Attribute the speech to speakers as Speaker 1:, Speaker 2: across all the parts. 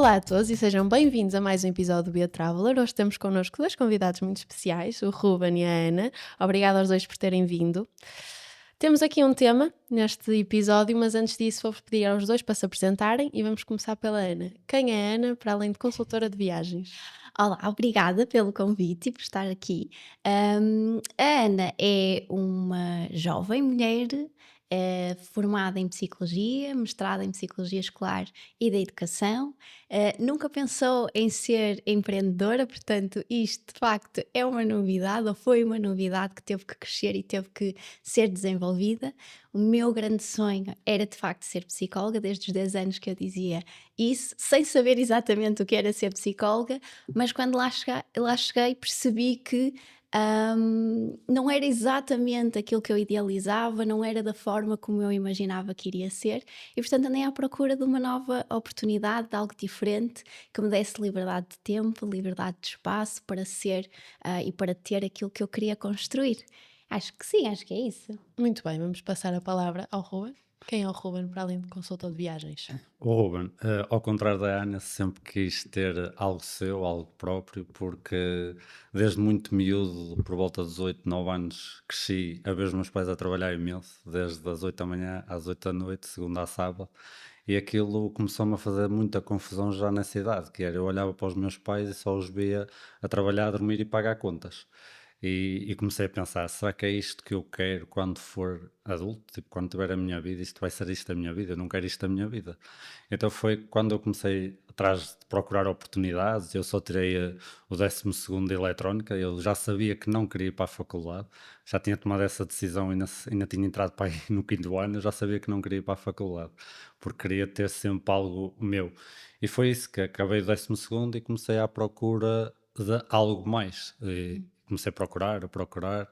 Speaker 1: Olá a todos e sejam bem-vindos a mais um episódio do Be a Traveler. Hoje temos connosco dois convidados muito especiais, o Ruben e a Ana. Obrigada aos dois por terem vindo. Temos aqui um tema neste episódio, mas antes disso vou pedir aos dois para se apresentarem e vamos começar pela Ana. Quem é a Ana, para além de consultora de viagens?
Speaker 2: Olá, obrigada pelo convite e por estar aqui. A Ana é uma jovem mulher formada em Psicologia, mestrada em Psicologia Escolar e da Educação. Nunca pensou em ser empreendedora, portanto, isto de facto é uma novidade, ou foi uma novidade que teve que crescer e teve que ser desenvolvida. O meu grande sonho era de facto ser psicóloga, desde os 10 anos que eu dizia isso, sem saber exatamente o que era ser psicóloga, mas quando lá cheguei percebi que não era exatamente aquilo que eu idealizava, não era da forma como eu imaginava que iria ser, e portanto andei à procura de uma nova oportunidade, de algo diferente, que me desse liberdade de tempo, liberdade de espaço para ser e para ter aquilo que eu queria construir. Acho que sim, acho que é isso.
Speaker 1: Muito bem, vamos passar a palavra ao Ruben. Quem é o Ruben, para além de consultor de viagens?
Speaker 3: O Ruben, ao contrário da Ana, sempre quis ter algo seu, algo próprio, porque desde muito miúdo, por volta dos 8, 9 anos, cresci a ver os meus pais a trabalhar imenso, desde as 8 da manhã às 8 da noite, segunda a sábado, e aquilo começou-me a fazer muita confusão já nessa idade, que era, eu olhava para os meus pais e só os via a trabalhar, a dormir e pagar contas. E comecei a pensar, será que é isto que eu quero quando for adulto? Tipo, quando tiver a minha vida, isto vai ser isto da minha vida? Eu não quero isto da minha vida. Então foi quando eu comecei atrás de procurar oportunidades, eu só tirei o 12º de Eletrónica, eu já sabia que não queria ir para a faculdade, já tinha tomado essa decisão e ainda tinha entrado para aí no quinto ano, eu já sabia que não queria ir para a faculdade, porque queria ter sempre algo meu. E foi isso que acabei o 12º e comecei à procura de algo mais. E comecei a procurar,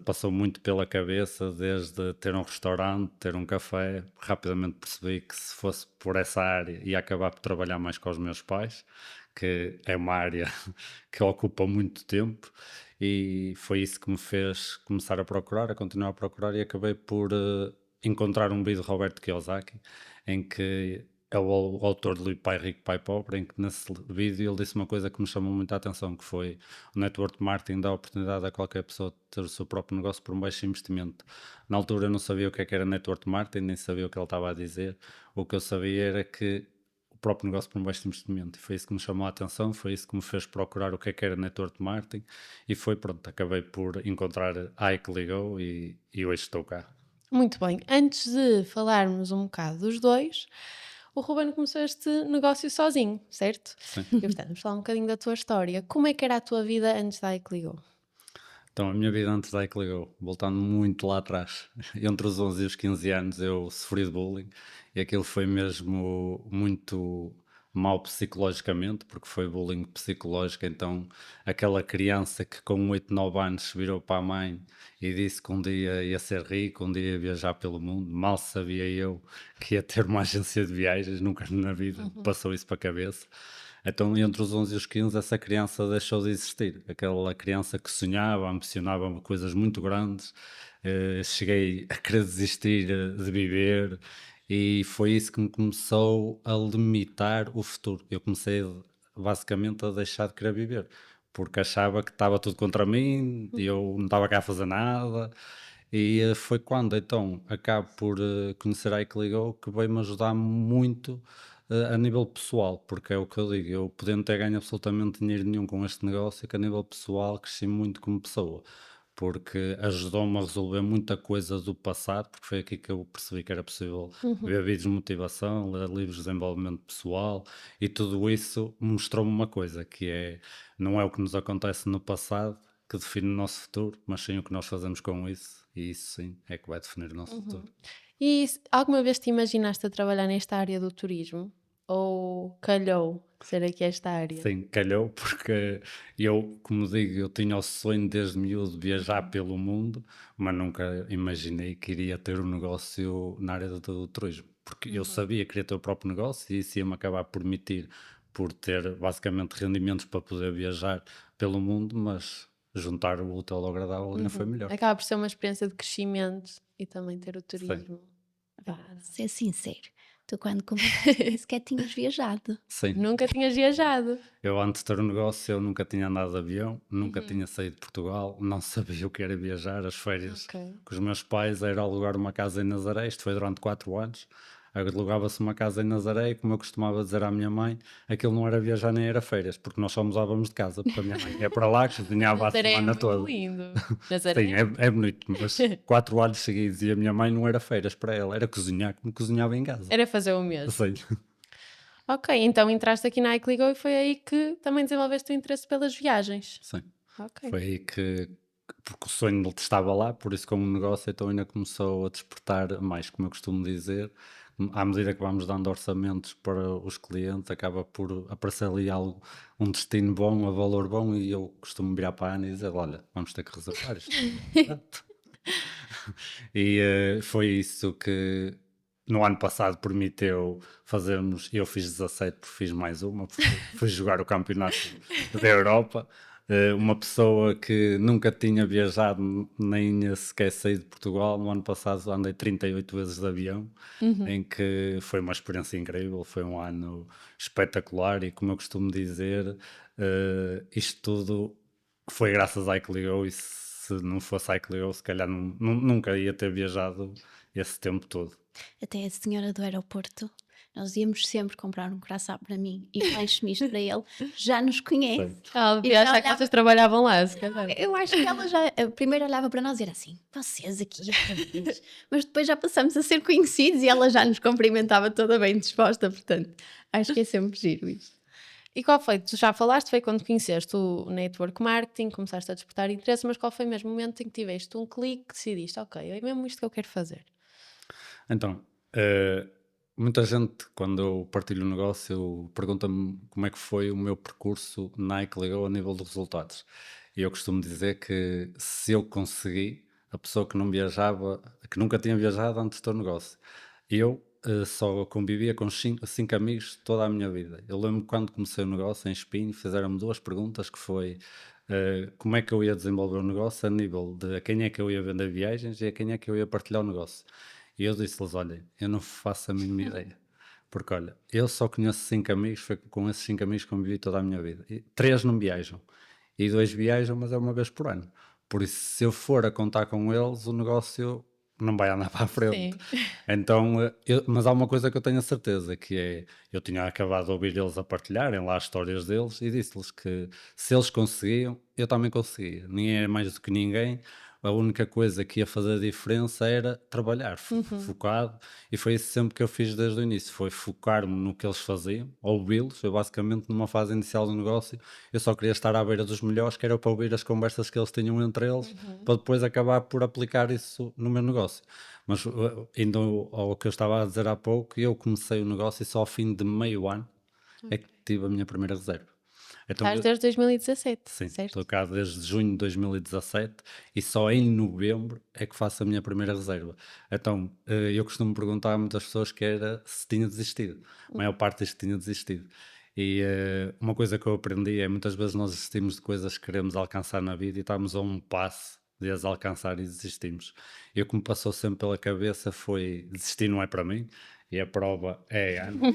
Speaker 3: passou muito pela cabeça, desde ter um restaurante, ter um café. Rapidamente percebi que se fosse por essa área ia acabar por trabalhar mais com os meus pais, que é uma área que ocupa muito tempo, e foi isso que me fez começar a procurar, a continuar a procurar, e acabei por encontrar um vídeo de Roberto Kiyosaki, em que é o autor de Livro Pai Rico, Pai Pobre, em que nesse vídeo ele disse uma coisa que me chamou muito a atenção, que foi: o network marketing dá a oportunidade a qualquer pessoa de ter o seu próprio negócio por um baixo investimento. Na altura eu não sabia o que era network marketing, nem sabia o que ele estava a dizer. O que eu sabia era que o próprio negócio por um baixo investimento, e foi isso que me chamou a atenção, foi isso que me fez procurar o que era network marketing, e foi pronto, acabei por encontrar a Ai que ligou, e hoje estou cá.
Speaker 1: Muito bem, antes de falarmos um bocado dos dois, o Ruben começou este negócio sozinho, certo?
Speaker 3: Sim.
Speaker 1: E portanto, vamos falar um bocadinho da tua história. Como é que era a tua vida antes da Ike Ligou?
Speaker 3: Então, a minha vida antes da que ligou, voltando muito lá atrás, entre os 11 e os 15 anos eu sofri de bullying, e aquilo foi mesmo muito mal psicologicamente, porque foi bullying psicológico. Então aquela criança que com 8, 9 anos virou para a mãe e disse que um dia ia ser rico, um dia ia viajar pelo mundo, mal sabia eu que ia ter uma agência de viagens, nunca na vida me
Speaker 1: Uhum.
Speaker 3: passou isso para a cabeça. Então, entre os 11 e os 15, essa criança deixou de existir. Aquela criança que sonhava, ambicionava coisas muito grandes. Cheguei a querer desistir de viver, e foi isso que me começou a limitar o futuro. Eu comecei basicamente a deixar de querer viver, porque achava que estava tudo contra mim e eu não estava cá a fazer nada. E foi quando então acabo por conhecer a Icligo, que veio-me ajudar muito a nível pessoal, porque é o que eu digo, eu podendo ter ganho absolutamente dinheiro nenhum com este negócio, que a nível pessoal cresci muito como pessoa, porque ajudou-me a resolver muita coisa do passado, porque foi aqui que eu percebi que era possível
Speaker 1: Uhum.
Speaker 3: ver vídeos de motivação, ler livros de desenvolvimento pessoal, e tudo isso mostrou-me uma coisa, que é, não é o que nos acontece no passado que define o nosso futuro, mas sim o que nós fazemos com isso, e isso sim é que vai definir o nosso
Speaker 1: Uhum.
Speaker 3: futuro.
Speaker 1: E alguma vez te imaginaste a trabalhar nesta área do turismo? Ou calhou ser aqui esta área?
Speaker 3: Sim, calhou, porque eu, como digo, eu tinha o sonho desde miúdo de viajar
Speaker 1: Uhum.
Speaker 3: pelo mundo, mas nunca imaginei que iria ter um negócio na área do turismo, porque eu
Speaker 1: Uhum.
Speaker 3: sabia que queria ter o próprio negócio, e isso ia-me acabar por permitir, por ter basicamente rendimentos para poder viajar pelo mundo, mas juntar o útil ao agradável ainda foi
Speaker 1: Uhum.
Speaker 3: melhor.
Speaker 1: Acaba por ser uma experiência de crescimento e também ter o
Speaker 3: Sim.
Speaker 1: turismo.
Speaker 2: Vá, ser sincero. Tu quando começaste nem sequer tinhas viajado.
Speaker 3: Sim.
Speaker 1: Nunca tinhas viajado.
Speaker 3: Eu antes de ter um negócio, eu nunca tinha andado de avião, nunca tinha saído de Portugal, não sabia o que era viajar. As férias
Speaker 1: Ok.
Speaker 3: com os meus pais era alugar uma casa em Nazaré, isto foi durante 4 anos. Alugava-se uma casa em Nazaré e, como eu costumava dizer à minha mãe, aquilo não era viajar nem era férias, porque nós só mudávamos de casa, porque a minha mãe ia para lá, cozinhava a
Speaker 1: Nazaré é
Speaker 3: semana
Speaker 1: muito
Speaker 3: toda.
Speaker 1: lindo. Nazaré.
Speaker 3: Sim, é bonito, mas 4 anos seguidos e a minha mãe não era férias para ela, era cozinhar como cozinhava em casa.
Speaker 1: Era fazer o mesmo.
Speaker 3: Sim.
Speaker 1: Ok, então entraste aqui na iCligo e foi aí que também desenvolveste o interesse pelas viagens.
Speaker 3: Sim.
Speaker 1: Ok.
Speaker 3: Foi aí que, porque o sonho dele estava lá, por isso como negócio, então ainda começou a despertar mais, como eu costumo dizer, à medida que vamos dando orçamentos para os clientes, acaba por aparecer ali algo, um destino bom, a valor bom, e eu costumo virar para a Ana e dizer, olha, vamos ter que reservar isto. E foi isso que no ano passado permitiu fazermos, eu fiz 17 porque fiz mais uma, porque fui jogar o campeonato da Europa. Uma pessoa que nunca tinha viajado nem sequer saído de Portugal, no ano passado andei 38 vezes de avião, em que foi uma experiência incrível, foi um ano espetacular e, como eu costumo dizer, isto tudo foi graças à iCligo, e se não fosse a iCligo, se calhar nunca ia ter viajado esse tempo todo.
Speaker 2: Até a senhora do aeroporto, nós íamos sempre comprar um croissant para mim e mais misto para ele, já nos conhece.
Speaker 3: Sim.
Speaker 1: Ela
Speaker 2: E
Speaker 1: devia
Speaker 2: já
Speaker 1: achar que
Speaker 2: olhava-
Speaker 1: vocês trabalhavam lá, se calhar.
Speaker 2: Eu acho que ela já primeiro olhava para nós e era assim, vocês aqui outra vez. Mas depois já passamos a ser conhecidos e ela já nos cumprimentava toda bem disposta, portanto, acho que é sempre giro isto.
Speaker 1: E qual foi? Tu já falaste, foi quando conheceste o network marketing, começaste a despertar interesse, mas qual foi mesmo o momento em que tiveste um clique e decidiste, ok, é mesmo isto que eu quero fazer?
Speaker 3: Então, muita gente, quando eu partilho o negócio, pergunta-me como é que foi o meu percurso na iCligo a nível de resultados. E eu costumo dizer que se eu consegui, a pessoa que não viajava, que nunca tinha viajado antes do teu negócio, eu só convivia com 5 amigos toda a minha vida. Eu lembro quando comecei o negócio em Espinho, fizeram-me 2 perguntas, que foi como é que eu ia desenvolver o negócio a nível de a quem é que eu ia vender viagens e a quem é que eu ia partilhar o negócio. E eu disse-lhes, olha, eu não faço a mínima ideia. Porque, olha, eu só conheço 5 amigos, foi com esses 5 amigos que convivi toda a minha vida. E 3 não viajam. E 2 viajam, mas é uma vez por ano. Por isso, se eu for a contar com eles, o negócio não vai andar para a frente.
Speaker 1: Sim.
Speaker 3: Então, mas há uma coisa que eu tenho a certeza, que é, eu tinha acabado de ouvir eles a partilharem lá as histórias deles e disse-lhes que se eles conseguiam, eu também conseguia. Ninguém é mais do que ninguém. A única coisa que ia fazer a diferença era trabalhar, focado, e foi isso sempre que eu fiz desde o início, foi focar-me no que eles faziam, ouvi-los. Eu basicamente numa fase inicial do negócio, eu só queria estar à beira dos melhores, que era para ouvir as conversas que eles tinham entre eles, para depois acabar por aplicar isso no meu negócio. Mas indo ao que eu estava a dizer há pouco, eu comecei o negócio e só ao fim de meio ano é que tive a minha primeira reserva. Então,
Speaker 1: Estás desde 2017,
Speaker 3: sim,
Speaker 1: certo?
Speaker 3: estou cá desde junho de 2017 e só em novembro é que faço a minha primeira reserva. Então, eu costumo perguntar a muitas pessoas que era se tinha desistido. A maior parte diz que tinha desistido. E uma coisa que eu aprendi é muitas vezes nós desistimos de coisas que queremos alcançar na vida e estamos a um passo de as alcançar e desistimos. E o que me passou sempre pela cabeça foi desistir não é para mim, e a prova é a Ana.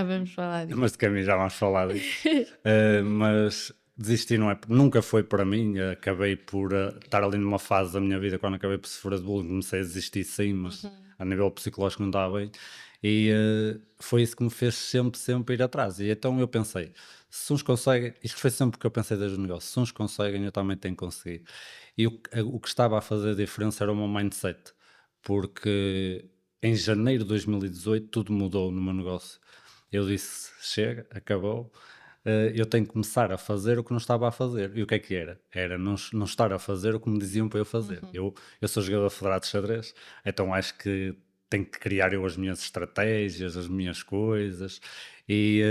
Speaker 1: Vamos falar disso.
Speaker 3: Mas de caminho já vamos falar disso. Mas desistir não é, nunca foi para mim. Acabei por estar ali numa fase da minha vida, quando acabei por sofrer de bullying, comecei a desistir sim, mas a nível psicológico não estava bem. E foi isso que me fez sempre ir atrás. E então eu pensei, se uns conseguem, isto foi sempre o que eu pensei desde o negócio, se uns conseguem, eu também tenho que conseguir. E o que estava a fazer a diferença era o meu mindset, porque em janeiro de 2018 tudo mudou no meu negócio. Eu disse, chega, acabou, eu tenho que começar a fazer o que não estava a fazer. E o que é que era? Era não estar a fazer o que me diziam para eu fazer. Eu sou jogador federado de xadrez, então acho que tenho que criar eu as minhas estratégias, as minhas coisas. E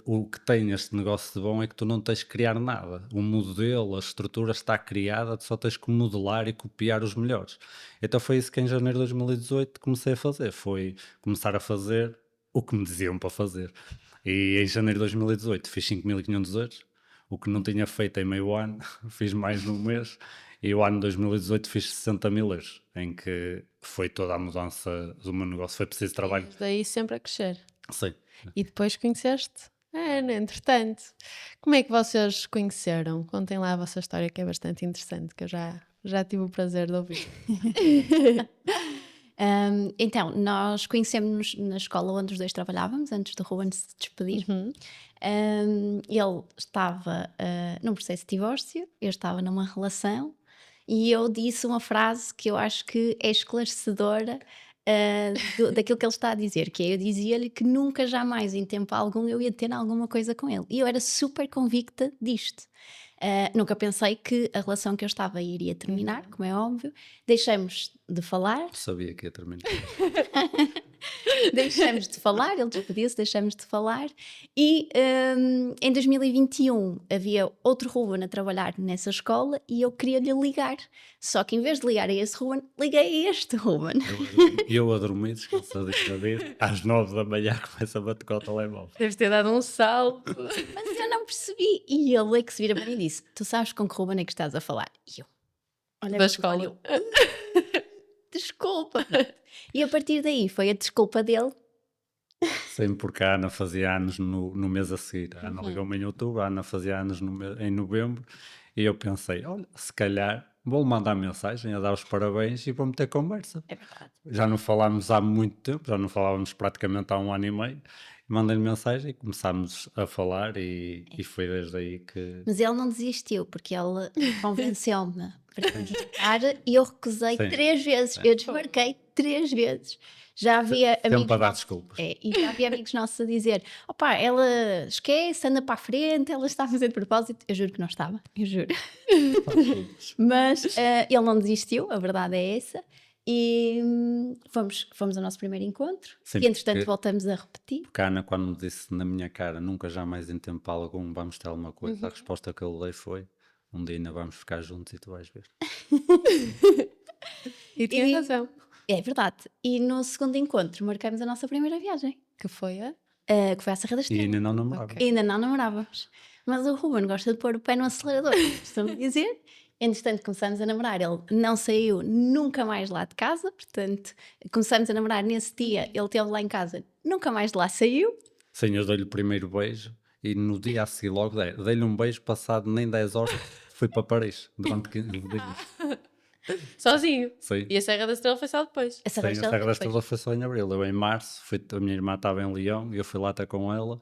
Speaker 3: o que tem este negócio de bom é que tu não tens que criar nada. O modelo, a estrutura está criada, tu só tens que modelar e copiar os melhores. Então foi isso que em janeiro de 2018 comecei a fazer. Foi começar a fazer o que me diziam para fazer. E em janeiro de 2018 fiz 5.500 euros, o que não tinha feito em meio ano, fiz mais num mês. E o ano 2018 fiz 60 mil euros, em que foi toda a mudança do meu negócio, foi preciso trabalho.
Speaker 1: Daí sempre a crescer.
Speaker 3: Sim.
Speaker 1: E depois conheceste a Ana, entretanto. Como é que vocês se conheceram? Contem lá a vossa história, que é bastante interessante, que eu já tive o prazer de ouvir.
Speaker 2: Então, nós conhecemos-nos na escola onde os dois trabalhávamos, antes do Ruben se despedir. Ele estava num processo de divórcio, eu estava numa relação e eu disse uma frase que eu acho que é esclarecedora daquilo que ele está a dizer, que é, eu dizia-lhe que nunca, jamais, em tempo algum, eu ia ter alguma coisa com ele. E eu era super convicta disto. Nunca pensei que a relação que eu estava iria terminar, como é óbvio. Deixamos de falar.
Speaker 3: Sabia que ia terminar.
Speaker 2: Deixamos de falar, ele despediu-se, deixamos de falar. E em 2021 havia outro Ruben a trabalhar nessa escola e eu queria-lhe ligar. Só que em vez de ligar a esse Ruben, liguei a este Ruben.
Speaker 3: Eu a dormir, descansadinho da vida, às 9 da manhã começa a bater com o telemóvel.
Speaker 1: Deves ter dado um salto.
Speaker 2: Mas eu não percebi. E ele é que se vira para mim e disse: tu sabes com que Ruben é que estás a falar? E eu, olha,
Speaker 1: Da escola.
Speaker 2: Desculpa. E a partir daí foi a desculpa dele.
Speaker 3: Sim, porque a Ana fazia anos no mês a seguir. A Ana ligou-me em outubro, a Ana fazia anos em novembro, e eu pensei, olha, se calhar vou-lhe mandar mensagem a dar os parabéns e vou meter conversa.
Speaker 2: É verdade.
Speaker 3: Já não falámos há muito tempo, já não falávamos praticamente há 1 ano e meio. Mandei-lhe mensagem e começámos a falar e foi desde aí que...
Speaker 2: Mas ele não desistiu, porque ele convenceu-me para desmarcar e eu recusei
Speaker 3: Sim.
Speaker 2: 3 vezes. Eu desmarquei 3 vezes. Já havia
Speaker 3: Sempre
Speaker 2: amigos
Speaker 3: a dar
Speaker 2: nossos,
Speaker 3: desculpas.
Speaker 2: e já havia amigos nossos a dizer: opá, ela esquece, anda para a frente, ela está a fazer de propósito. Eu juro que não estava, eu juro. Mas ele não desistiu, a verdade é essa. E fomos ao nosso primeiro encontro.
Speaker 3: Sim,
Speaker 2: E entretanto
Speaker 3: porque-
Speaker 2: voltamos a repetir.
Speaker 3: Porque a Ana, quando me disse na minha cara, nunca jamais em tempo algum vamos ter alguma coisa, a resposta que eu dei foi, um dia ainda vamos ficar juntos e tu vais ver.
Speaker 1: E tinha razão.
Speaker 2: É verdade. E no segundo encontro marcamos a nossa primeira viagem,
Speaker 1: Que foi a?
Speaker 2: que foi à Serra da
Speaker 3: E
Speaker 2: Estrela.
Speaker 3: ainda não namorava.
Speaker 1: Ok.
Speaker 2: Ainda não namorávamos. Mas o Ruben gosta de pôr o pé no acelerador, costumo dizer. Entretanto, começamos a namorar. Ele não saiu nunca mais lá de casa. Portanto, começamos a namorar nesse dia. Ele esteve lá em casa, nunca mais de lá saiu.
Speaker 3: Sim, eu dei-lhe o primeiro beijo e no dia a seguir logo dei-lhe um beijo passado nem 10 horas, fui para Paris durante 15 dias.
Speaker 1: Sozinho.
Speaker 3: Sim.
Speaker 1: E a Serra da Estrela foi só depois.
Speaker 2: A Serra da
Speaker 3: Sim, a
Speaker 2: Estrela
Speaker 3: Serra da
Speaker 2: depois.
Speaker 3: Estrela foi só em abril. Eu em março, a minha irmã estava em Lyon e eu fui lá até com ela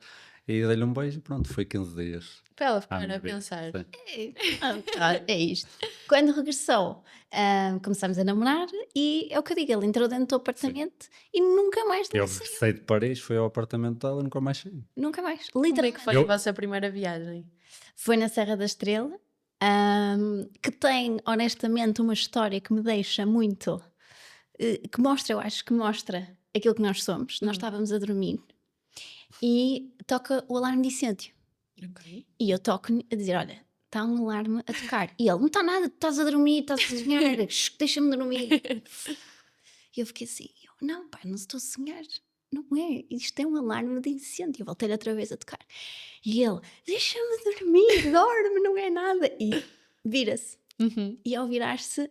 Speaker 3: e dei-lhe um beijo e pronto, foi 15 dias.
Speaker 1: Para ela
Speaker 3: à
Speaker 1: ficar
Speaker 3: minha
Speaker 1: a
Speaker 3: vida.
Speaker 1: pensar.
Speaker 3: Sim.
Speaker 2: É isto. Quando regressou, começamos a namorar e é o que eu digo, ele entrou dentro do apartamento e nunca mais de lá
Speaker 3: Eu
Speaker 2: saiu.
Speaker 3: saí de Paris, fui ao apartamento dela e nunca mais saí.
Speaker 2: Nunca mais.
Speaker 1: Como é
Speaker 2: Literalmente.
Speaker 1: que foi a vossa primeira viagem?
Speaker 2: Foi na Serra da Estrela, que tem honestamente uma história que me deixa muito, que mostra, eu acho que mostra aquilo que nós somos. Nós estávamos a dormir e toca o alarme de incêndio.
Speaker 1: Ok.
Speaker 2: E eu toco a dizer: olha, está um alarme a tocar. E ele: não está nada, estás a dormir, estás a sonhar, deixa-me dormir. E eu fiquei assim: não, pai, não estou a sonhar. Não é, isto é um alarme de incêndio. Eu voltei outra vez a tocar. E ele: deixa-me dormir, dorme, não é nada. E vira-se. E ao virar-se,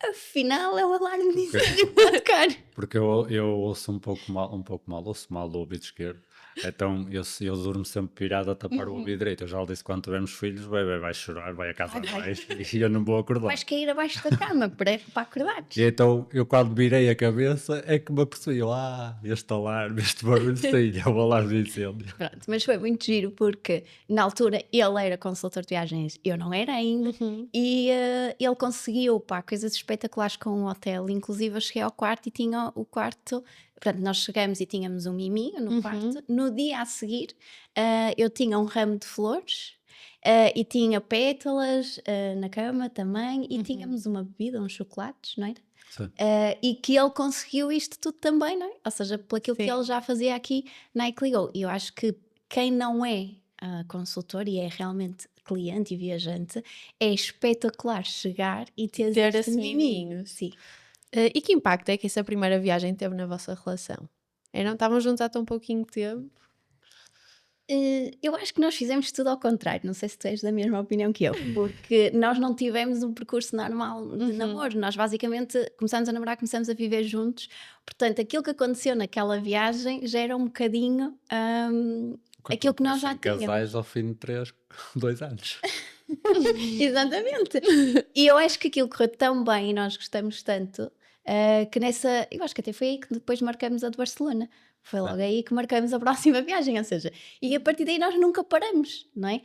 Speaker 2: afinal é um alarme de incêndio a tocar.
Speaker 3: Porque eu ouço um pouco mal, ouço mal do ouvido esquerdo. Então eu durmo sempre pirado a tapar o ouvido direito. Eu já lhe disse, quando tivermos filhos, vai chorar, vai a casa
Speaker 2: Vai.
Speaker 3: abaixo e eu não vou acordar.
Speaker 2: Vais cair abaixo da cama para acordares.
Speaker 3: E então eu quando virei a cabeça é que me apercebi, este alarme, este barulho, sim, é o alarme de incêndio.
Speaker 2: Pronto, mas foi muito giro porque na altura ele era consultor de viagens, eu não era ainda, e ele conseguiu coisas espetaculares com o hotel. Inclusive eu cheguei ao quarto e tinha o quarto, portanto nós chegamos e tínhamos um miminho no quarto. No dia a seguir eu tinha um ramo de flores e tinha pétalas na cama também, e tínhamos uma bebida, uns chocolates, não era?
Speaker 3: Sim.
Speaker 2: E que ele conseguiu isto tudo também, não é? Ou seja, pelo aquilo que
Speaker 1: Sim.
Speaker 2: ele já fazia aqui na Icligo. E eu acho que quem não é consultor e é realmente cliente e viajante, é espetacular chegar e ter
Speaker 1: Esse miminho.
Speaker 2: Sim.
Speaker 1: E que impacto é que essa primeira viagem teve na vossa relação? Estavam juntos há tão pouquinho tempo?
Speaker 2: Eu acho que nós fizemos tudo ao contrário, não sei se tu és da mesma opinião que eu, porque nós não tivemos um percurso normal de namoro, nós basicamente começamos a namorar, começamos a viver juntos, portanto aquilo que aconteceu naquela viagem já era um bocadinho aquilo que nós já tínhamos.
Speaker 3: Casais ao fim de 2 anos.
Speaker 2: Exatamente. E eu acho que aquilo correu tão bem e nós gostamos tanto que eu acho que até foi aí que depois marcamos a de Barcelona. Foi logo aí que marcamos a próxima viagem, ou seja, e a partir daí nós nunca paramos, não é?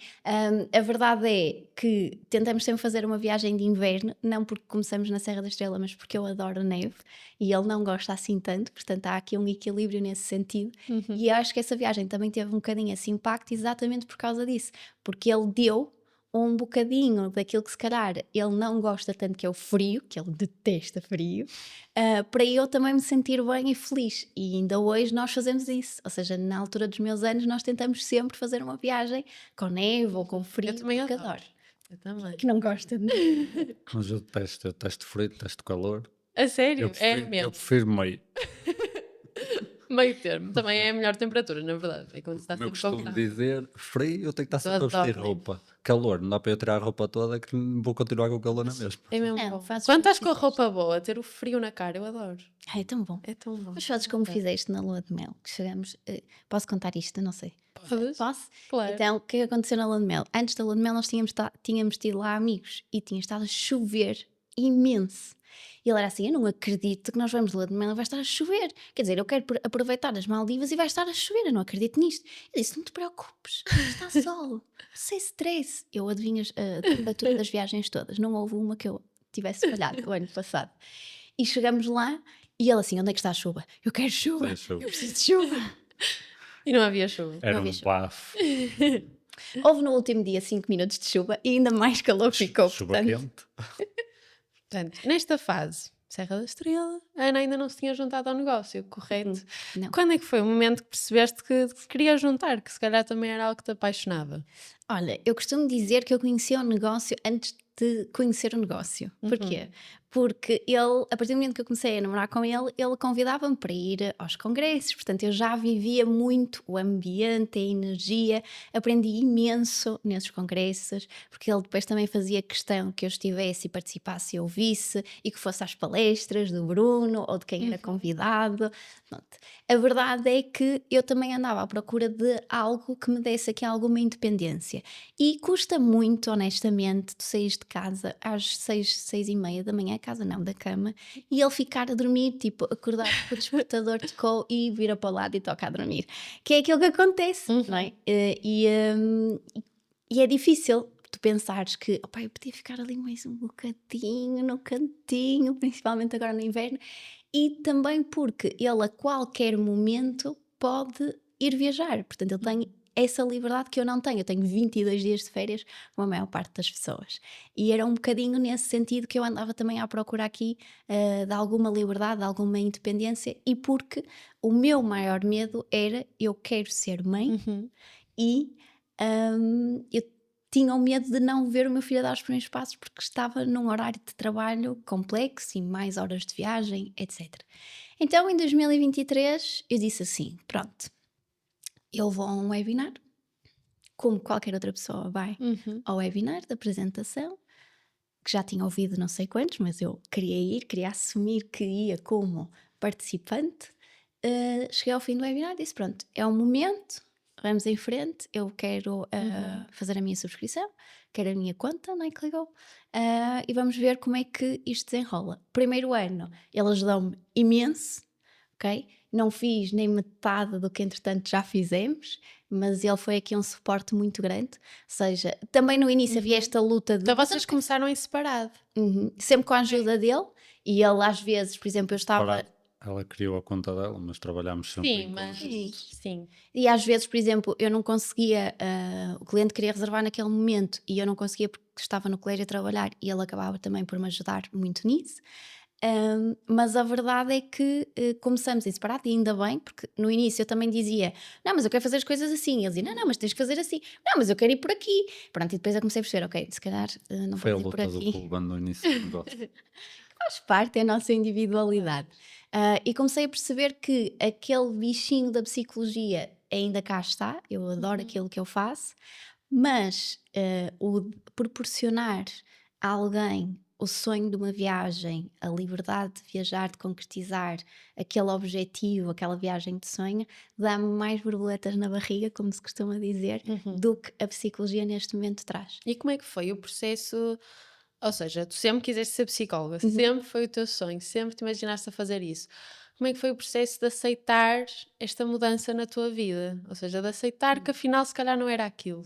Speaker 2: A verdade é que tentamos sempre fazer uma viagem de inverno, não porque começamos na Serra da Estrela, mas porque eu adoro neve e ele não gosta assim tanto, portanto há aqui um equilíbrio nesse sentido. E eu acho que essa viagem também teve um bocadinho esse impacto exatamente por causa disso, porque ele deu um bocadinho daquilo que se calhar ele não gosta tanto, que é o frio, que ele detesta frio, para eu também me sentir bem e feliz. E ainda hoje nós fazemos isso, ou seja, na altura dos meus anos nós tentamos sempre fazer uma viagem com neve ou com frio,
Speaker 1: Eu também
Speaker 2: porque
Speaker 1: adoro. Eu também.
Speaker 2: que não gosta de...
Speaker 3: Mas eu detesto frio, detesto calor.
Speaker 1: A sério? É
Speaker 3: Eu
Speaker 1: mesmo.
Speaker 3: prefiro meio.
Speaker 1: Meio termo. Também é a melhor temperatura, na verdade. É quando está
Speaker 3: Como eu
Speaker 1: sempre
Speaker 3: costumo
Speaker 1: confortável.
Speaker 3: dizer, frio eu tenho que estar
Speaker 1: Eu
Speaker 3: sempre a vestir
Speaker 1: adoro
Speaker 3: roupa. Calor, não dá para eu tirar a roupa toda que vou continuar com o calor na mesma.
Speaker 1: É mesmo
Speaker 2: Não,
Speaker 1: bom.
Speaker 2: fazes
Speaker 1: Quando
Speaker 2: como
Speaker 1: estás com a
Speaker 2: quiseres.
Speaker 1: roupa boa, ter o frio na cara, eu adoro.
Speaker 2: É tão bom.
Speaker 1: É tão bom.
Speaker 2: Mas fazes como fizeste na lua de mel, que chegamos... posso contar isto? Não sei.
Speaker 1: Podes?
Speaker 2: Posso?
Speaker 1: Claro.
Speaker 2: Então, o que aconteceu na lua de mel? Antes da lua de mel nós tínhamos tido lá amigos e tinha estado a chover imenso. E ele era assim, eu não acredito que nós vamos de lua de mel e vai estar a chover. Quer dizer, eu quero aproveitar as Maldivas e vai estar a chover, eu não acredito nisto. Eu disse, não te preocupes, está sol, sem stress. Eu adivinho a temperatura das viagens todas, não houve uma que eu tivesse falhado o ano passado. E chegamos lá e ele assim, onde é que está a chuva? Eu quero chuva,
Speaker 3: Sem chuva.
Speaker 2: eu preciso de chuva.
Speaker 1: E não havia chuva.
Speaker 3: Era
Speaker 2: havia
Speaker 3: um
Speaker 2: chuva.
Speaker 3: bafo.
Speaker 2: Houve no último dia 5 minutos de chuva e ainda mais calor ficou.
Speaker 3: Chuva
Speaker 2: portanto,
Speaker 3: quente.
Speaker 1: Portanto, nesta fase, Serra da Estrela, a Ana ainda não se tinha juntado ao negócio, correto?
Speaker 2: não.
Speaker 1: Quando é que foi o momento que percebeste que querias juntar, que se calhar também era algo que te apaixonava?
Speaker 2: Olha, eu costumo dizer que eu conhecia o negócio antes de conhecer o negócio. Porquê? Porque ele, a partir do momento que eu comecei a namorar com ele convidava-me para ir aos congressos, portanto eu já vivia muito o ambiente, a energia, aprendi imenso nesses congressos, porque ele depois também fazia questão que eu estivesse e participasse e ouvisse, e que fosse às palestras do Bruno ou de quem era convidado. Pronto. A verdade é que eu também andava à procura de algo que me desse aqui alguma independência. E custa muito, honestamente, tu saís de casa às 6h30 da manhã, casa não, da cama, e ele ficar a dormir, tipo, acordar com o despertador tocou e vira para o lado e toca a dormir. Que é aquilo que acontece, não é? E é difícil tu pensares que, opa, eu podia ficar ali mais um bocadinho no cantinho, principalmente agora no inverno, e também porque ele a qualquer momento pode ir viajar, portanto ele tem essa liberdade que eu não tenho. Eu tenho 22 dias de férias, como a maior parte das pessoas. E era um bocadinho nesse sentido que eu andava também à procura aqui de alguma liberdade, de alguma independência, e porque o meu maior medo era eu quero ser mãe e eu tinha o medo de não ver o meu filho a dar os primeiros passos porque estava num horário de trabalho complexo e mais horas de viagem, etc. Então, em 2023, eu disse assim, pronto, eu vou a um webinar, como qualquer outra pessoa vai ao webinar da apresentação, que já tinha ouvido não sei quantos, mas eu queria ir, queria assumir que ia como participante. Cheguei ao fim do webinar e disse, pronto, é um momento, vamos em frente, eu quero fazer a minha subscrição, quero a minha conta, não é que ligou, e vamos ver como é que isto desenrola. Primeiro ano, ele ajudou-me imenso, ok? Não fiz nem metade do que entretanto já fizemos, mas ele foi aqui um suporte muito grande. Ou seja, também no início havia esta luta de...
Speaker 1: Então vocês começaram em separado.
Speaker 2: Sempre com a ajuda dele, e ele às vezes, por exemplo, eu estava...
Speaker 3: Ela criou a conta dela, mas trabalhámos sempre
Speaker 1: Sim,
Speaker 3: em
Speaker 1: mas...
Speaker 3: conjunto.
Speaker 1: Sim.
Speaker 2: E às vezes, por exemplo, eu não conseguia, o cliente queria reservar naquele momento e eu não conseguia porque estava no colégio a trabalhar, e ele acabava também por me ajudar muito nisso. Mas a verdade é que começamos em separado, e ainda bem, porque no início eu também dizia, não, mas eu quero fazer as coisas assim, e ele dizia, não, mas tens que fazer assim, não, mas eu quero ir por aqui, pronto, e depois eu comecei a perceber, ok, se calhar não
Speaker 3: Foi a
Speaker 2: podes ir por
Speaker 3: luta do
Speaker 2: aqui.
Speaker 3: Ruben no início do negócio.
Speaker 2: Faz parte, é a nossa individualidade. E comecei a perceber que aquele bichinho da psicologia ainda cá está, eu adoro aquilo que eu faço, mas o proporcionar a alguém o sonho de uma viagem, a liberdade de viajar, de concretizar aquele objetivo, aquela viagem de sonho, dá-me mais borboletas na barriga, como se costuma dizer, do que a psicologia neste momento traz.
Speaker 1: E como é que foi o processo? Ou seja, tu sempre quiseste ser psicóloga, sempre foi o teu sonho, sempre te imaginaste a fazer isso. Como é que foi o processo de aceitar esta mudança na tua vida? Ou seja, de aceitar que afinal se calhar não era aquilo.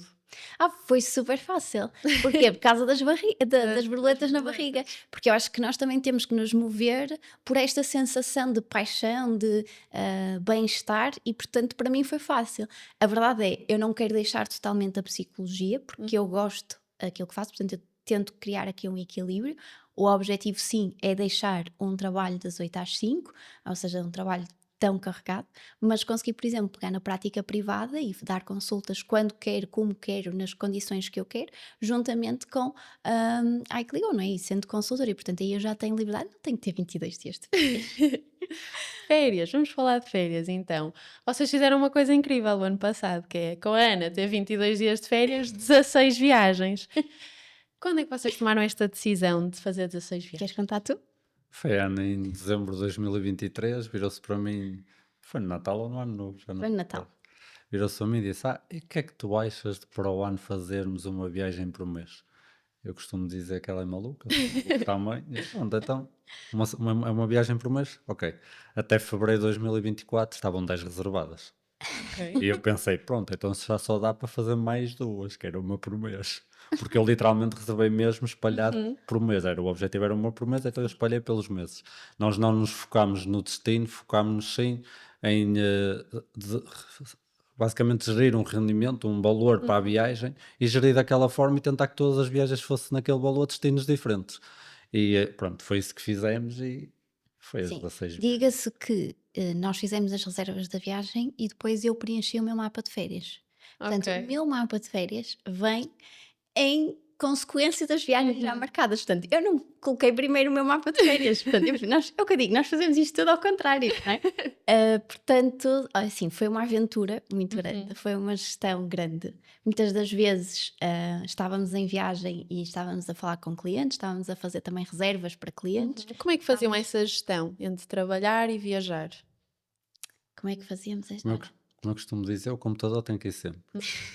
Speaker 2: Foi super fácil. Porquê? Por causa das borboletas na barriga. Porque eu acho que nós também temos que nos mover por esta sensação de paixão, de bem-estar, e portanto para mim foi fácil. A verdade é, eu não quero deixar totalmente a psicologia, porque eu gosto daquilo que faço, portanto eu tento criar aqui um equilíbrio. O objetivo sim é deixar um trabalho das 8 às 5, ou seja, um trabalho tão carregado, mas consegui, por exemplo, pegar na prática privada e dar consultas quando quero, como quero, nas condições que eu quero, juntamente com a que ligou, não é? E sendo consultora, e portanto aí eu já tenho liberdade, não tenho que ter 22 dias de férias.
Speaker 1: Férias, vamos falar de férias então. Vocês fizeram uma coisa incrível o ano passado, que é com a Ana ter 22 dias de férias, 16 viagens. Quando é que vocês tomaram esta decisão de fazer 16 viagens?
Speaker 2: Queres contar tu?
Speaker 3: Foi Ana em dezembro de 2023, virou-se para mim, foi no Natal ou no Ano Novo? Já não
Speaker 2: Foi no
Speaker 3: me
Speaker 2: Natal.
Speaker 3: recordo. Virou-se para mim e disse, e o que é que tu achas de para o ano fazermos uma viagem por mês? Eu costumo dizer que ela é maluca, também. Pronto, então, uma viagem por mês? Ok. Até fevereiro de 2024 estavam 10 reservadas.
Speaker 1: Okay.
Speaker 3: E eu pensei, pronto, então já só dá para fazer mais duas, que era uma por mês. Porque eu literalmente reservei mesmo espalhado por mês. O objetivo era uma por mês, então eu espalhei pelos meses. Nós não nos focámos no destino, focámos-nos sim em basicamente gerir um rendimento, um valor para a viagem e gerir daquela forma e tentar que todas as viagens fossem naquele valor, destinos diferentes. E pronto, foi isso que fizemos e foi as
Speaker 2: Sim,
Speaker 3: 16 viagens.
Speaker 2: diga-se que nós fizemos as reservas da viagem e depois eu preenchi o meu mapa de férias. Portanto,
Speaker 1: Ok.
Speaker 2: o meu mapa de férias vem em consequência das viagens já marcadas. Portanto, eu não coloquei primeiro o meu mapa de férias. Portanto, é o que eu digo, nós fazemos isto tudo ao contrário, não é? Portanto, assim, foi uma aventura muito grande, foi uma gestão grande. Muitas das vezes estávamos em viagem e estávamos a falar com clientes, estávamos a fazer também reservas para clientes.
Speaker 1: Como é que faziam essa gestão entre trabalhar e viajar?
Speaker 2: Como é que fazíamos esta?
Speaker 3: Como eu costumo dizer, o computador tem que ir sempre.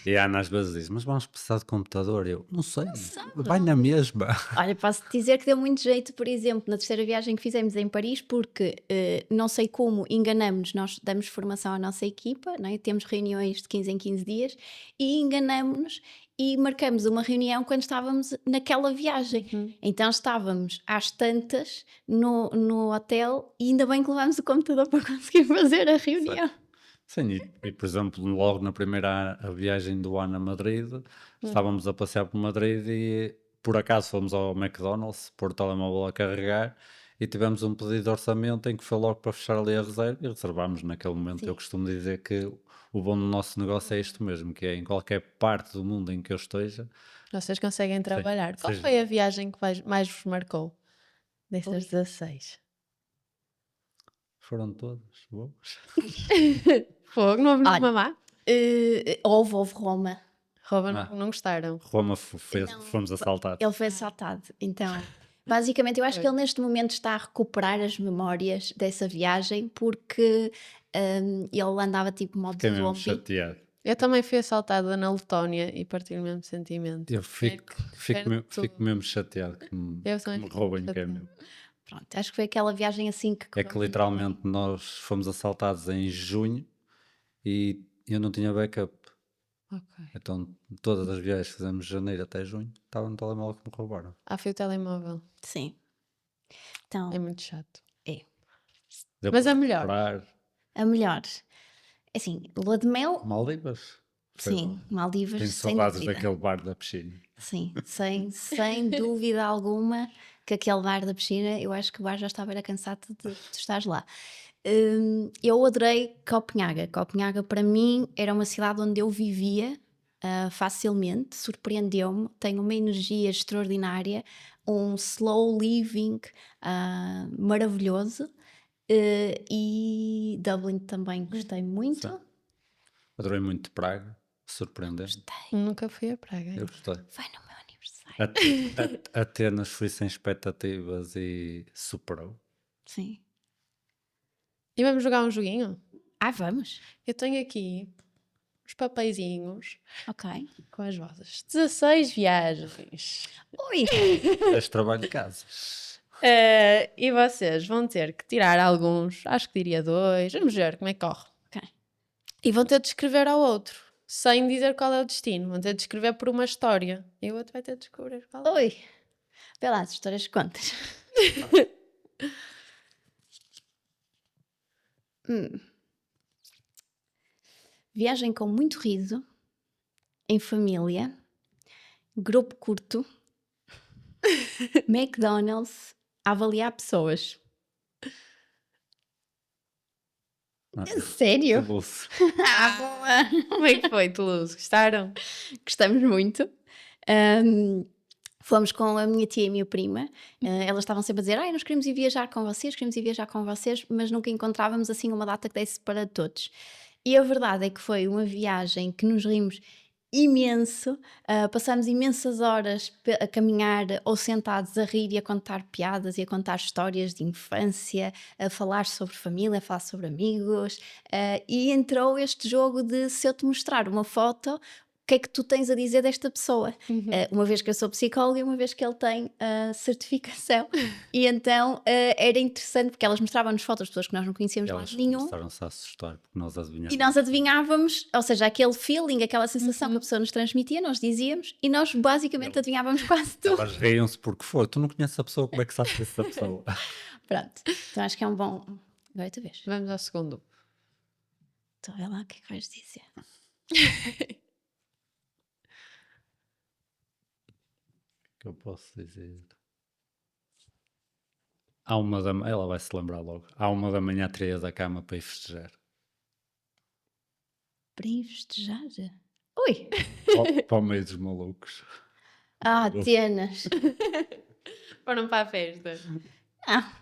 Speaker 3: E a Ana às vezes diz, mas vamos precisar de computador? Eu, não sei, vai na mesma.
Speaker 2: Olha, posso dizer que deu muito jeito, por exemplo, na terceira viagem que fizemos em Paris, porque não sei como enganamos, nós damos formação à nossa equipa, não é? Temos reuniões de 15 em 15 dias e enganamos-nos e marcamos uma reunião quando estávamos naquela viagem. Então estávamos às tantas no hotel e ainda bem que levámos o computador para conseguir fazer a reunião.
Speaker 3: Sim, e, por exemplo, logo na primeira a viagem do ano a Madrid, estávamos a passear por Madrid e por acaso fomos ao McDonald's, pôr o telemóvel a carregar e tivemos um pedido de orçamento em que foi logo para fechar ali a reserva e reservámos naquele momento.
Speaker 2: Sim.
Speaker 3: Eu costumo dizer que o bom do nosso negócio é isto mesmo, que é em qualquer parte do mundo em que eu esteja.
Speaker 1: Vocês conseguem trabalhar. Qual
Speaker 3: Seja-
Speaker 1: foi a viagem que mais vos marcou dessas 16?
Speaker 3: Foram todas boas.
Speaker 1: Fogo, não houve
Speaker 2: Olha,
Speaker 1: nenhuma má?
Speaker 2: Houve Roma.
Speaker 1: Rouba,
Speaker 3: Ah.
Speaker 1: não gostaram.
Speaker 3: Roma
Speaker 2: Não,
Speaker 3: fomos assaltados.
Speaker 2: Ele foi assaltado. Então, basicamente, eu acho que ele neste momento está a recuperar as memórias dessa viagem porque ele andava tipo modo
Speaker 3: Fiquei mesmo
Speaker 2: zombie.
Speaker 3: chateado.
Speaker 1: Eu também fui assaltada na Letónia e partilho o mesmo sentimento.
Speaker 3: Eu fico mesmo chateado que me
Speaker 1: Eu também fico
Speaker 3: roubem que é
Speaker 1: chateada.
Speaker 3: meu.
Speaker 2: Pronto, acho que foi aquela viagem assim que
Speaker 3: É
Speaker 2: correu
Speaker 3: que
Speaker 2: muito
Speaker 3: literalmente nós fomos assaltados em junho e eu não tinha backup.
Speaker 1: Ok.
Speaker 3: Então todas as viagens que fizemos de janeiro até junho estava no telemóvel que me roubaram.
Speaker 1: Foi o telemóvel.
Speaker 2: bem. Sim. Então,
Speaker 1: É muito chato.
Speaker 3: Deu
Speaker 1: Mas
Speaker 3: para
Speaker 1: a melhor?
Speaker 3: recuperar.
Speaker 2: a melhor. Assim, lua de mel,
Speaker 3: Maldivas. Foi
Speaker 2: sim,
Speaker 3: bom.
Speaker 2: Maldivas,
Speaker 3: Tenho
Speaker 2: sem
Speaker 3: saudades
Speaker 2: dúvida.
Speaker 3: daquele bar da piscina.
Speaker 2: Sim, sem dúvida alguma que aquele bar da piscina, eu acho que o bar já estava cansado de tu estares lá. Eu adorei Copenhaga. Copenhaga para mim era uma cidade onde eu vivia facilmente, surpreendeu-me, tem uma energia extraordinária, um slow living maravilhoso. E Dublin também gostei muito.
Speaker 3: Sim. Adorei muito Praga, surpreendente.
Speaker 2: Gostei.
Speaker 1: Nunca fui a Praga.
Speaker 3: Eu gostei.
Speaker 2: Vai no meu aniversário.
Speaker 3: Atenas fui sem expectativas e superou.
Speaker 2: Sim.
Speaker 1: E vamos jogar um joguinho?
Speaker 2: Vamos.
Speaker 1: Eu tenho aqui os papeizinhos
Speaker 2: Ok.
Speaker 1: com as vossas 16 viagens.
Speaker 2: Ui.
Speaker 3: És trabalho de casa.
Speaker 1: E vocês vão ter que tirar alguns, acho que diria 2, vamos ver como é que corre.
Speaker 2: Ok.
Speaker 1: E vão ter de escrever ao outro, sem dizer qual é o destino. Vão ter de escrever por uma história. E o outro vai ter de descobrir qual é.
Speaker 2: Ui. Vê lá as histórias contas. Viagem com muito riso, em família, grupo curto, McDonald's, a avaliar pessoas. Sério?
Speaker 3: Toulouse.
Speaker 2: Boa!
Speaker 1: Como é que foi, Toulouse? Gostaram?
Speaker 2: Gostamos muito. Fomos com a minha tia e a minha prima. Elas estavam sempre a dizer: nós queremos ir viajar com vocês, mas nunca encontrávamos assim uma data que desse para todos. E a verdade é que foi uma viagem que nos rimos imenso, passamos imensas horas a caminhar ou sentados a rir e a contar piadas e a contar histórias de infância, a falar sobre família, a falar sobre amigos, e entrou este jogo de se eu te mostrar uma foto, o que é que tu tens a dizer desta pessoa? Uma vez que eu sou psicóloga e uma vez que ele tem a certificação. E então era interessante porque elas mostravam-nos fotos de pessoas que nós não conhecíamos de
Speaker 3: Elas
Speaker 2: lado nenhum.
Speaker 3: começaram-se a assustar porque nós adivinhamos.
Speaker 2: E nós adivinhávamos, ou seja, aquele feeling, aquela sensação que a pessoa nos transmitia, nós dizíamos, e nós basicamente adivinhávamos quase tudo.
Speaker 3: Elas riam-se porque foi. Tu não conheces a pessoa, como é que sabes essa pessoa?
Speaker 2: Pronto, então acho que é um bom. Agora é tu vês.
Speaker 1: Vamos ao segundo.
Speaker 2: Então vê lá o que é que vais dizer.
Speaker 3: Que eu posso dizer? Ela vai se lembrar logo. À 1 da manhã tirei da cama para ir festejar.
Speaker 2: Para ir festejar? Ui!
Speaker 3: Para o meio dos malucos.
Speaker 2: Atenas!
Speaker 1: Foram para a festa.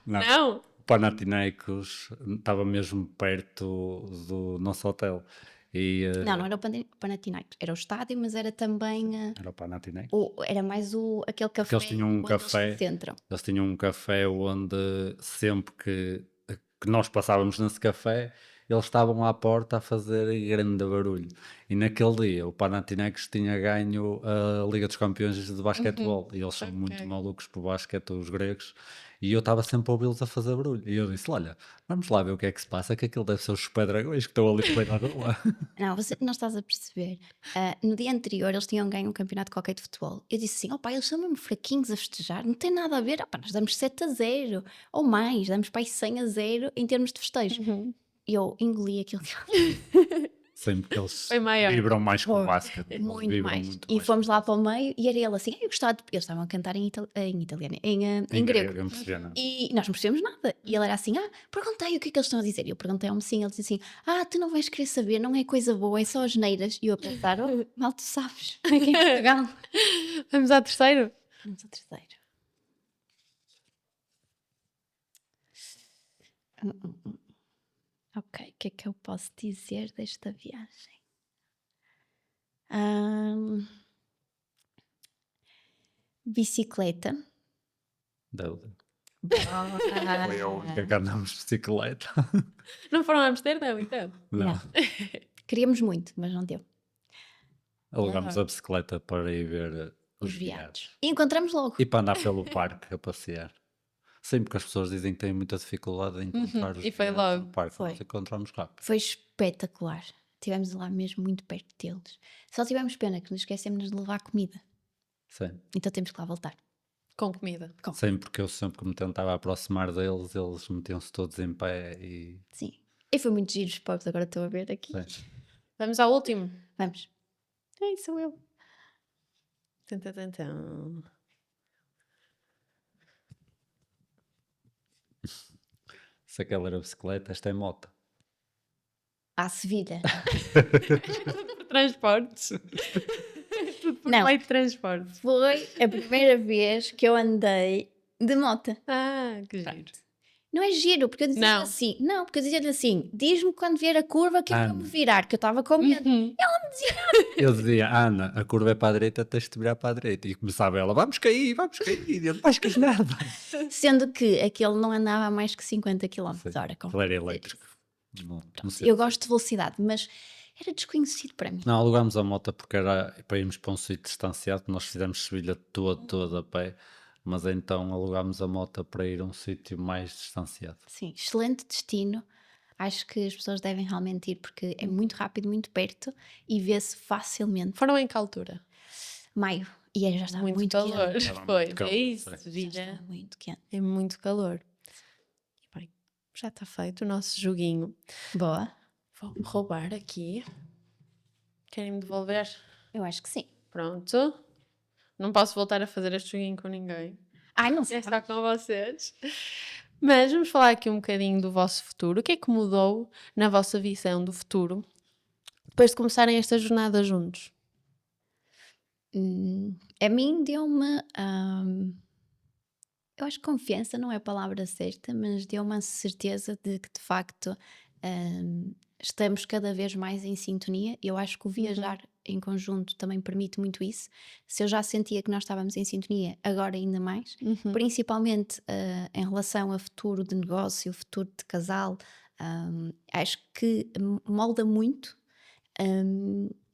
Speaker 3: Não.
Speaker 1: Não?
Speaker 3: Panathinaikos estava mesmo perto do nosso hotel. E,
Speaker 2: Não era o Panathinaikos, era o estádio, mas era também.
Speaker 3: Era o Panathinaikos.
Speaker 2: Era mais aquele café.
Speaker 3: Porque eles tinham um
Speaker 2: onde
Speaker 3: café.
Speaker 2: Eles se centram.
Speaker 3: Eles tinham um café onde sempre que nós passávamos nesse café, eles estavam à porta a fazer grande barulho. E naquele dia o Panathinaikos tinha ganho a Liga dos Campeões de basquetebol. E eles são muito malucos por basquete, os gregos. E eu estava sempre a ouvi-los a fazer barulho. E eu disse: olha, vamos lá ver o que é que se passa, que aquilo deve ser os super-dragões que estão ali por aí na rua.
Speaker 2: Não, você não estás a perceber. No dia anterior eles tinham ganho um campeonato qualquer de futebol. Eu disse assim: opa, eles são mesmo fraquinhos a festejar, não tem nada a ver. Opa, nós damos 7-0 ou mais, damos para aí 100-0 em termos de festejo. E eu engoli aquilo que
Speaker 3: Sempre que eles
Speaker 1: Foi maior.
Speaker 3: vibram mais com o basquete. Eles
Speaker 2: muito
Speaker 3: vibram
Speaker 2: mais.
Speaker 3: muito
Speaker 2: E
Speaker 3: mais.
Speaker 2: fomos lá para o meio e era ele assim: eu gostava de... Eles estavam a cantar em italiano, em grego.
Speaker 3: Eu não percebia nada.
Speaker 2: E nós não percebemos nada. E ele era assim: perguntei o que é que eles estão a dizer. E eu perguntei ao mocinho, ele disse assim: tu não vais querer saber, não é coisa boa, é só asneiras. E eu a pensar: mal tu sabes, aqui em Portugal.
Speaker 1: Vamos ao terceiro?
Speaker 2: Vamos ao terceiro. Ok, o que é que eu posso dizer desta viagem? Bicicleta.
Speaker 3: Deu. Foi a única que andámos de bicicleta.
Speaker 1: Não foram a Amsterdão, então?
Speaker 3: Não.
Speaker 2: Queríamos muito, mas não deu.
Speaker 3: Alugámos a bicicleta para ir ver
Speaker 2: Os
Speaker 3: os
Speaker 2: viados.
Speaker 3: viados.
Speaker 2: E encontramos logo.
Speaker 3: E para andar pelo parque a passear. Sempre que as pessoas dizem que têm muita dificuldade em encontrar os
Speaker 1: E foi
Speaker 3: viados
Speaker 1: logo.
Speaker 3: no parque.
Speaker 2: Foi.
Speaker 3: Nós encontramos rápido.
Speaker 2: Foi espetacular. Estivemos lá mesmo muito perto deles. Só tivemos pena que nos esquecemos de levar comida.
Speaker 3: Sim.
Speaker 2: Então temos que lá voltar.
Speaker 1: Com comida.
Speaker 3: Sempre que eu sempre me tentava aproximar deles, eles metiam-se todos em pé e...
Speaker 2: Sim. E foi muito giro os pubs, agora estou a ver aqui.
Speaker 3: Sim.
Speaker 1: Vamos ao último.
Speaker 2: Vamos.
Speaker 1: Ei, sou eu. Tantantantão.
Speaker 3: Se aquela era bicicleta, esta é moto.
Speaker 2: À Sevilha.
Speaker 1: Por transportes. Tudo por
Speaker 2: Não.
Speaker 1: meio de transportes.
Speaker 2: Foi a primeira vez que eu andei de moto.
Speaker 1: Que giro.
Speaker 2: Não é giro, porque eu dizia-lhe
Speaker 1: Não.
Speaker 2: assim, não, porque eu dizia-lhe assim, diz-me quando vier a curva que é para eu me
Speaker 3: Ana.
Speaker 2: virar, que eu estava com medo.
Speaker 1: Uhum.
Speaker 3: Eu dizia, Ana, a curva é para a direita, tens de virar para a direita. E começava ela, vamos cair. E eu, não vais cair nada.
Speaker 2: Sendo que aquele não andava a mais que 50 km
Speaker 3: Sim,
Speaker 2: hora.
Speaker 3: aquilo era elétrico. Não sei.
Speaker 2: Eu gosto de velocidade, mas era desconhecido para mim.
Speaker 3: Não, alugámos a moto porque era para irmos para um sítio distanciado, nós fizemos Sevilha todo a pé, mas então alugámos a moto para ir a um sítio mais distanciado.
Speaker 2: Sim, excelente destino. Acho que as pessoas devem realmente ir porque é muito rápido, muito perto e vê-se facilmente.
Speaker 1: Foram em que altura?
Speaker 2: Maio. E já estava
Speaker 1: Muito
Speaker 2: muito
Speaker 1: calor.
Speaker 2: quente.
Speaker 3: Estava
Speaker 1: Foi,
Speaker 3: muito calor,
Speaker 1: é isso,
Speaker 3: sim.
Speaker 2: Já
Speaker 1: Sevilha.
Speaker 2: estava muito quente.
Speaker 1: É muito calor. E bem, já está feito o nosso joguinho.
Speaker 2: Boa.
Speaker 1: Vou-me roubar aqui. Querem-me devolver?
Speaker 2: Eu acho que sim.
Speaker 1: Pronto. Não posso voltar a fazer este joguinho com ninguém.
Speaker 2: Ai, não sei.
Speaker 1: É só com vocês. Mas vamos falar aqui um bocadinho do vosso futuro. O que é que mudou na vossa visão do futuro depois de começarem esta jornada juntos?
Speaker 2: A mim deu-me. Eu acho que confiança não é a palavra certa, mas deu-me a certeza de que de facto estamos cada vez mais em sintonia. Eu acho que o viajar em conjunto também permite muito isso. Se eu já sentia que nós estávamos em sintonia, agora ainda mais. Principalmente em relação a futuro de negócio, futuro de casal, acho que molda muito.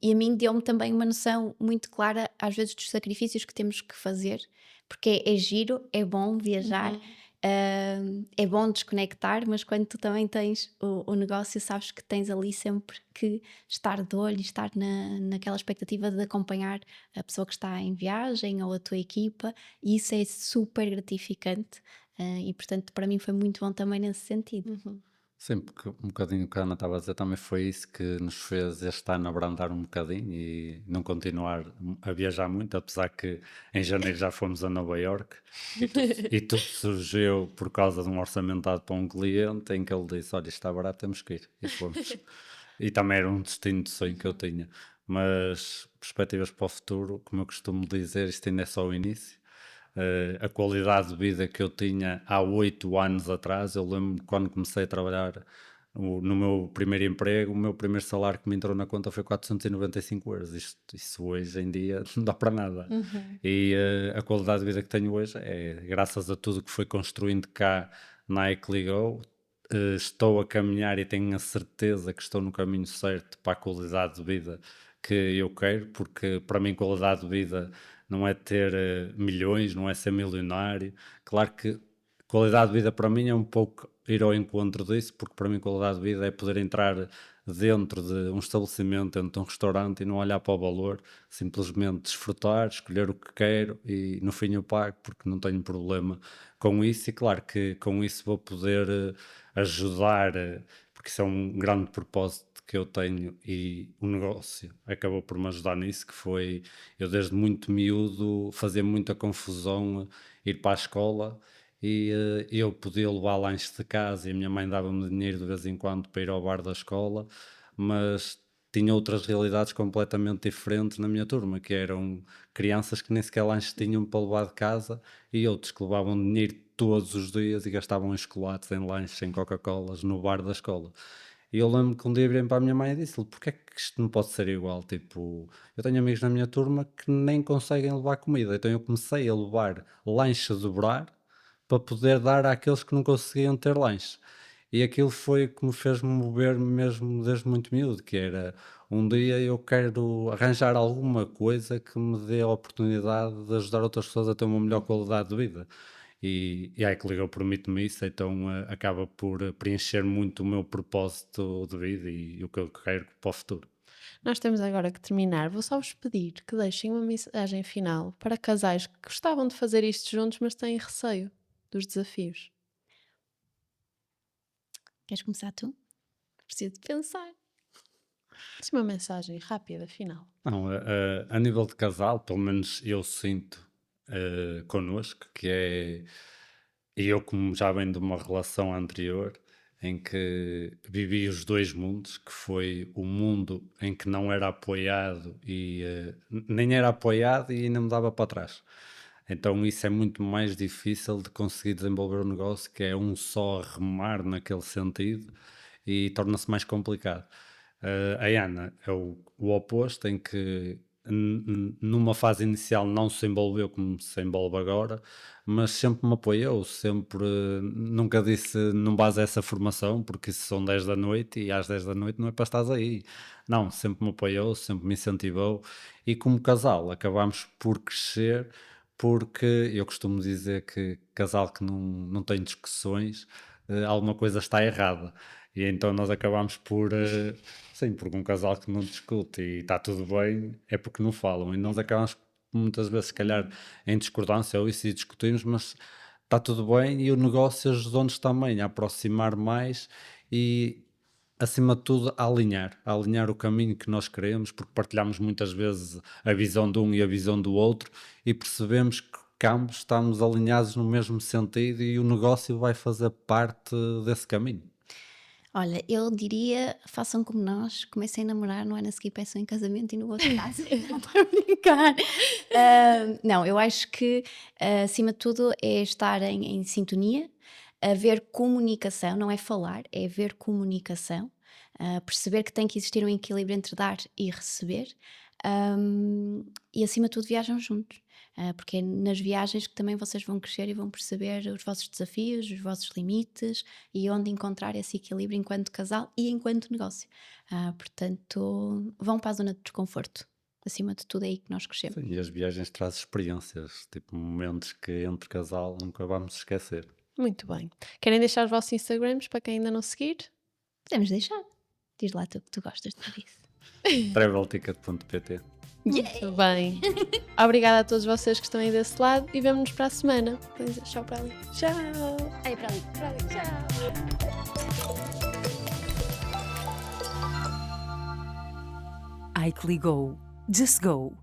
Speaker 2: E a mim deu-me também uma noção muito clara, às vezes, dos sacrifícios que temos que fazer, porque é giro, é bom viajar, é bom desconectar, mas quando tu também tens o negócio, sabes que tens ali sempre que estar de olho, estar naquela expectativa de acompanhar a pessoa que está em viagem ou a tua equipa, e isso é super gratificante. E portanto, para mim foi muito bom também nesse sentido.
Speaker 3: Sim, porque um bocadinho o que a Ana estava a dizer também foi isso que nos fez este ano abrandar um bocadinho e não continuar a viajar muito, apesar que em janeiro já fomos a Nova York e tudo surgiu por causa de um orçamento dado para um cliente em que ele disse, olha, isto está barato, temos que ir. E fomos. E também era um destino de sonho que eu tinha. Mas perspectivas para o futuro, como eu costumo dizer, isto ainda é só o início. A qualidade de vida que eu tinha há 8 anos atrás, eu lembro quando comecei a trabalhar no meu primeiro emprego, o meu primeiro salário que me entrou na conta foi 495 euros. Isso hoje em dia não dá para nada. E a qualidade de vida que tenho hoje é graças a tudo que foi construindo cá na Ecligo. Estou a caminhar e tenho a certeza que estou no caminho certo para a qualidade de vida que eu quero, porque para mim qualidade de vida não é ter milhões, não é ser milionário. Claro que qualidade de vida para mim é um pouco ir ao encontro disso, porque para mim qualidade de vida é poder entrar dentro de um estabelecimento, dentro de um restaurante e não olhar para o valor, simplesmente desfrutar, escolher o que quero e no fim eu pago porque não tenho problema com isso e claro que com isso vou poder ajudar, porque isso é um grande propósito que eu tenho e o negócio acabou por me ajudar nisso, que foi, eu desde muito miúdo fazia muita confusão ir para a escola e eu podia levar lanche de casa e a minha mãe dava-me dinheiro de vez em quando para ir ao bar da escola, mas tinha outras realidades completamente diferentes na minha turma, que eram crianças que nem sequer lanche tinham para levar de casa e outros que levavam dinheiro todos os dias e gastavam em chocolates, em lanches, em Coca-Colas no bar da escola. E eu lembro que um dia virei para a minha mãe e disse-lhe: porque é que isto não pode ser igual? Tipo, eu tenho amigos na minha turma que nem conseguem levar comida, então eu comecei a levar lanche a dobrar para poder dar àqueles que não conseguiam ter lanche. E aquilo foi o que me fez mover mesmo desde muito miúdo, que era um dia eu quero arranjar alguma coisa que me dê a oportunidade de ajudar outras pessoas a ter uma melhor qualidade de vida. E a Ecligou permite-me isso, então acaba por preencher muito o meu propósito de vida e o que eu quero para o futuro.
Speaker 1: Nós temos agora que terminar. Vou só vos pedir que deixem uma mensagem final para casais que gostavam de fazer isto juntos, mas têm receio dos desafios.
Speaker 2: Queres começar tu? Preciso de pensar.
Speaker 1: Assim, uma mensagem rápida, final.
Speaker 3: Não, a nível de casal, pelo menos eu sinto connosco, que é, e eu como já venho de uma relação anterior, em que vivi os dois mundos, que foi o mundo em que não era apoiado e nem era apoiado e ainda me dava para trás. Então isso é muito mais difícil de conseguir desenvolver o negócio, que é um só remar naquele sentido e torna-se mais complicado. A Ana é o oposto, em que numa fase inicial não se envolveu como se envolve agora, mas sempre me apoiou, sempre, nunca disse não vais a essa formação, porque isso são 10 da noite e às 10 da noite não é para estás aí. Não, sempre me apoiou, sempre me incentivou e como casal acabámos por crescer, porque eu costumo dizer que casal que não tem discussões, alguma coisa está errada. E então nós acabámos por, sim, porque um casal que não discute e está tudo bem é porque não falam. E nós acabamos muitas vezes, se calhar, em discordância ou isso e discutimos, mas está tudo bem e o negócio ajudou-nos também a aproximar mais e, acima de tudo, a alinhar o caminho que nós queremos, porque partilhamos muitas vezes a visão de um e a visão do outro e percebemos que ambos estamos alinhados no mesmo sentido e o negócio vai fazer parte desse caminho.
Speaker 2: Olha, eu diria, façam como nós, comecem a namorar, no ano a seguir peçam em casamento e no outro caso. Não estou a brincar. Não, eu acho que, acima de tudo, é estar em sintonia, haver comunicação, não é falar, é haver comunicação, perceber que tem que existir um equilíbrio entre dar e receber, e acima de tudo viajam juntos. Porque é nas viagens que também vocês vão crescer e vão perceber os vossos desafios, os vossos limites e onde encontrar esse equilíbrio enquanto casal e enquanto negócio. Portanto, vão para a zona de desconforto. Acima de tudo é aí que nós crescemos.
Speaker 3: Sim, e as viagens trazem experiências, tipo momentos que entre casal nunca vamos esquecer.
Speaker 1: Muito bem. Querem deixar os vossos Instagrams para quem ainda não seguir?
Speaker 2: Podemos deixar. Diz lá tu que tu gostas de disso.
Speaker 3: Travelticket.pt.
Speaker 1: Muito bem. Obrigada a todos vocês que estão aí desse lado e vemo-nos para a semana. Podem dizer tchau para ali. Tchau.
Speaker 2: Aí para ali.
Speaker 1: Tchau.
Speaker 4: Ike Go. Just go.